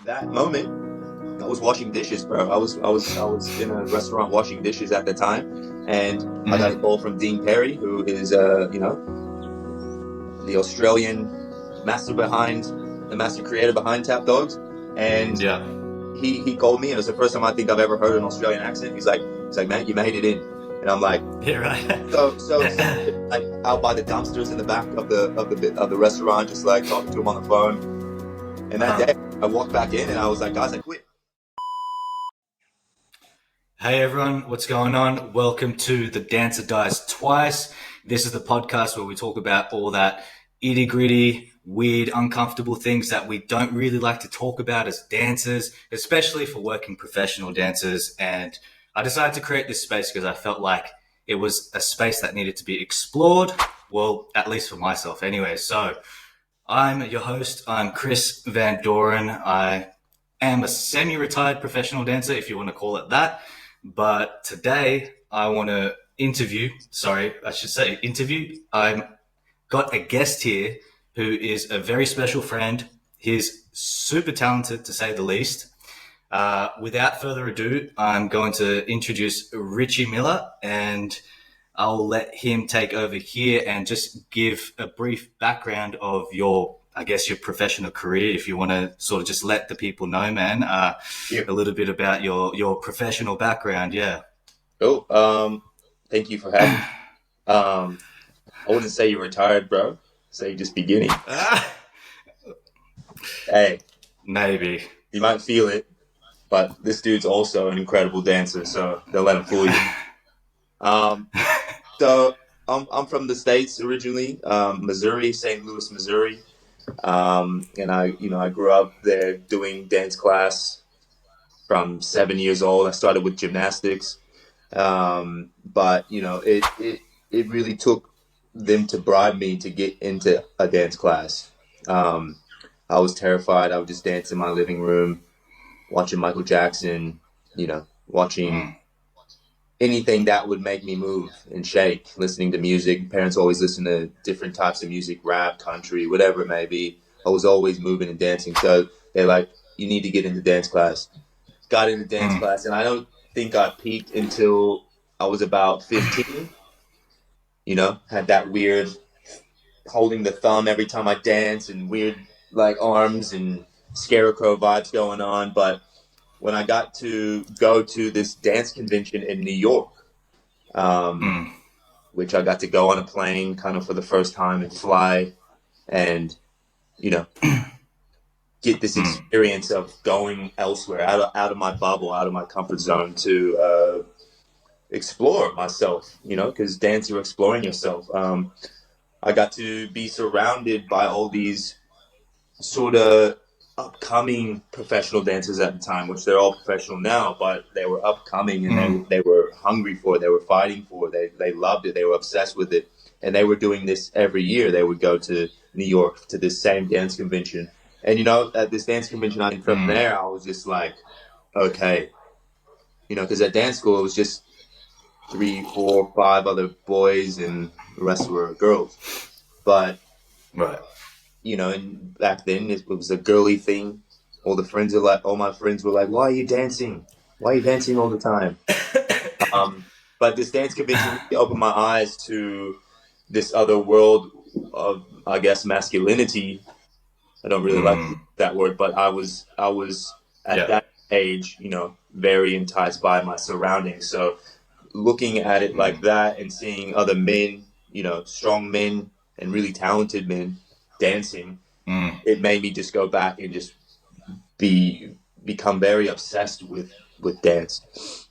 that moment, I was washing dishes, bro. I was in a restaurant washing dishes at the time, and I got a call from Dean Perry, who is the Australian the master creator behind Tap Dogs, and he called me. It was the first time I think I've ever heard an Australian accent. He's like, man, you made it in, and I'm like, yeah, right. so like out by the dumpsters in the back of the restaurant, just like talking to him on the phone. And that day, I walked back in, and I was like, guys, I quit. Hey everyone, what's going on? Welcome to The Dancer Dies Twice. This is the podcast where we talk about all that itty gritty, weird, uncomfortable things that we don't really like to talk about as dancers, especially for working professional dancers. And I decided to create this space because I felt like it was a space that needed to be explored. Well, at least for myself anyway. So I'm your host. I'm Chris Van Doren. I am a semi-retired professional dancer, if you want to call it that. But today I want to interview. I've got a guest here who is a very special friend. He's super talented, to say the least. Without further ado, I'm going to introduce Richie Miller, and I'll let him take over here and just give a brief background of your professional career, if you want to sort of just let the people know, man, a little bit about your professional background. Yeah. Oh, thank you for having me. I wouldn't say you're retired, bro. Say you're just beginning. Hey. Maybe. You might feel it, but this dude's also an incredible dancer, so don't let him fool you. So I'm from the States originally, Missouri, St. Louis, Missouri. And I grew up there doing dance class from 7 years old. I started with gymnastics. But it really took them to bribe me to get into a dance class. I was terrified. I would just dance in my living room, watching Michael Jackson, watching anything that would make me move and shake, listening to music. Parents always listen to different types of music, rap, country, whatever it may be. I was always moving and dancing. So they're like, you need to get into dance class. Got into dance class, and I don't think I peaked until I was about 15. Had that weird holding the thumb every time I dance and weird like arms and scarecrow vibes going on. But when I got to go to this dance convention in New York, which I got to go on a plane kind of for the first time and fly and, get this experience of going elsewhere, out of my bubble, out of my comfort zone to explore myself, because dance, you're exploring yourself. I got to be surrounded by all these sort of upcoming professional dancers at the time, which they're all professional now, but they were upcoming and they were hungry for it. They were fighting for it. They loved it. They were obsessed with it. And they were doing this every year. They would go to New York to this same dance convention. And, at this dance convention, from there, I was just like, okay, because at dance school, it was just 3, 4, 5 other boys and the rest were girls. But, right. And back then it was a girly thing. All my friends were like, why are you dancing? Why are you dancing all the time? But this dance convention really opened my eyes to this other world of, I guess, masculinity. I don't really like that word, but I was at that age, very enticed by my surroundings. So looking at it like that and seeing other men, strong men and really talented men dancing, it made me just go back and just become very obsessed with dance.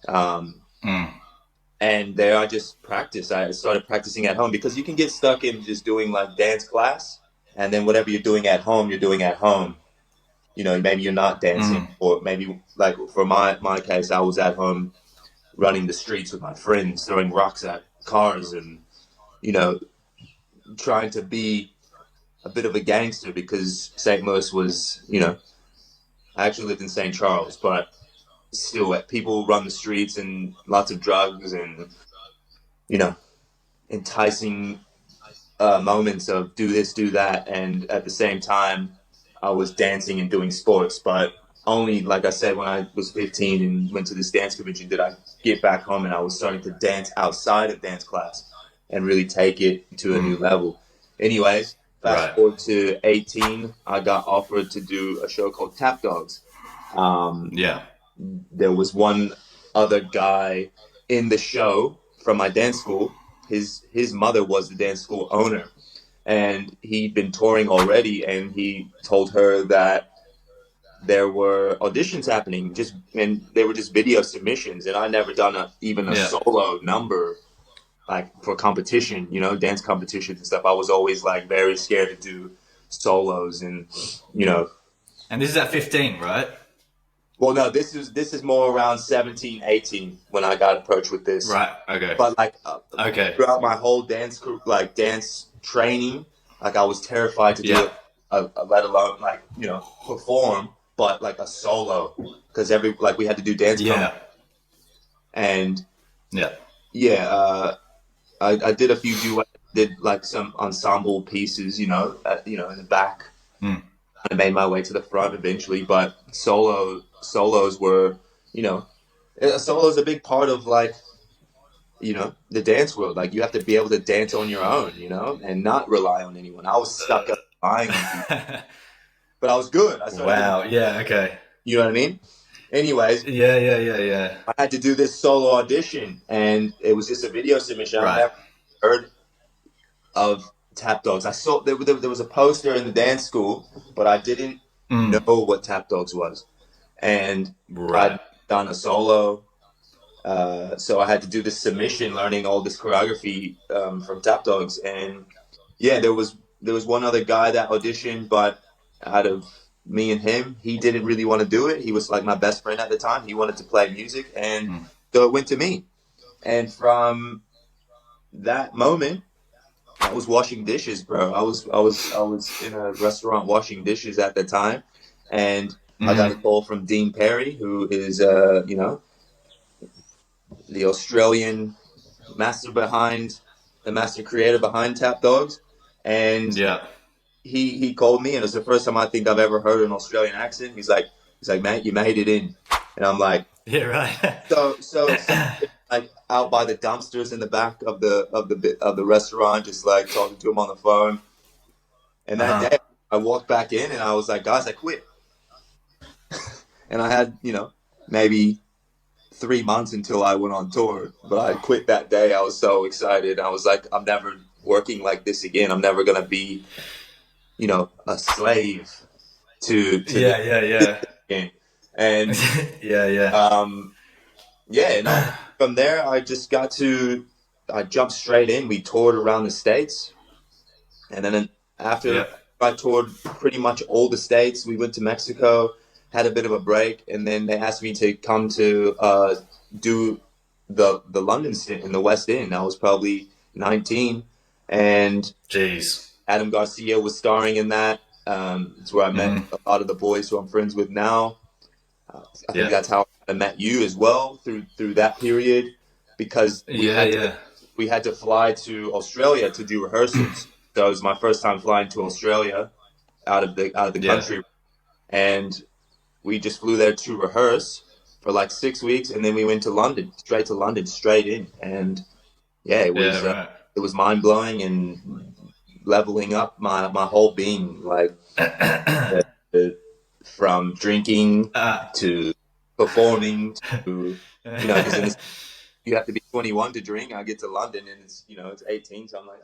And there I just practiced. I started practicing at home because you can get stuck in just doing like dance class, and then whatever you're doing at home, you're doing at home. Maybe you're not dancing, or maybe like for my case, I was at home running the streets with my friends, throwing rocks at cars and, trying to be a bit of a gangster because St. Louis was, I actually lived in St. Charles, but still people run the streets and lots of drugs and, enticing moments of do this, do that. And at the same time, I was dancing and doing sports, but only, like I said, when I was 15 and went to this dance convention, did I get back home and I was starting to dance outside of dance class and really take it to a new level. Anyways, fast Right. forward to 18, I got offered to do a show called Tap Dogs. Um, Yeah. there was one other guy in the show from my dance school. His mother was the dance school owner, and he'd been touring already. And he told her that there were auditions happening, and they were just video submissions. And I never done even a Yeah. solo number like for competition, dance competitions and stuff. I was always like very scared to do solos, and you know And this is at 15, right? well, no, this is more around 17, 18 when I got approached with this. Right. Okay. But like Okay. throughout my whole dance training, like I was terrified to do Yeah. it, let alone like perform, but like a solo, because we had to do dance Yeah. and Yeah. yeah, I did a few duets, did like some ensemble pieces, in the back. Mm. I made my way to the front eventually, but solos were, a solo is a big part of like, the dance world. Like you have to be able to dance on your own, and not rely on anyone. I was stuck up relying on people, but I was good. I started Wow. Yeah. Okay. you know what I mean? Anyways, Yeah. Yeah. Yeah. Yeah. I had to do this solo audition, and it was just a video submission. I've Right. never heard of Tap Dogs. I saw there was a poster in the dance school, but I didn't know Mm. what Tap Dogs was, and Right. I'd done a solo. So I had to do this submission, learning all this choreography from Tap Dogs, and yeah, there was one other guy that auditioned, but out of me and him, he didn't really want to do it. He was like my best friend at the time. He wanted to play music, and Mm. so it went to me. And from that moment, I was washing dishes, bro. I was in a restaurant washing dishes at the time, and I got a Mm. call from Dean Perry, who is the Australian the master creator behind Tap Dogs, and Yeah. he called me, and it was the first time I think I've ever heard an Australian accent. He's like, "Man, you made it in," and I'm like, Yeah. Right. so like out by the dumpsters in the back of the restaurant, just like talking to him on the phone. And that Uh-huh. day, I walked back in, and I was like, "Guys, I quit." And I had maybe 3 months until I went on tour, but I quit that day. I was so excited. I was like, I'm never working like this again. I'm never gonna be, a slave to this Yeah. Yeah. Yeah. again. And Yeah. Yeah. yeah, no. From there, I jumped straight in. We toured around the states, and then Yeah. after I toured pretty much all the states, we went to Mexico, had a bit of a break, and then they asked me to come to do the London stint in the West End. I was probably 19, and Jeez. Adam Garcia was starring in that. It's where I met Mm. a lot of the boys who I'm friends with now. I think Yeah. that's how I met you as well through that period, because Yeah. Yeah. we had to fly to Australia to do rehearsals. So it was my first time flying to Australia out of the Yeah. country, and we just flew there to rehearse for like 6 weeks, and then we went to London, straight in, and yeah, Yeah. Right. it was mind blowing and leveling up my whole being, like uh, from drinking uh, to performing to because you have to be 21 to drink. I get to London and it's 18, so I'm like,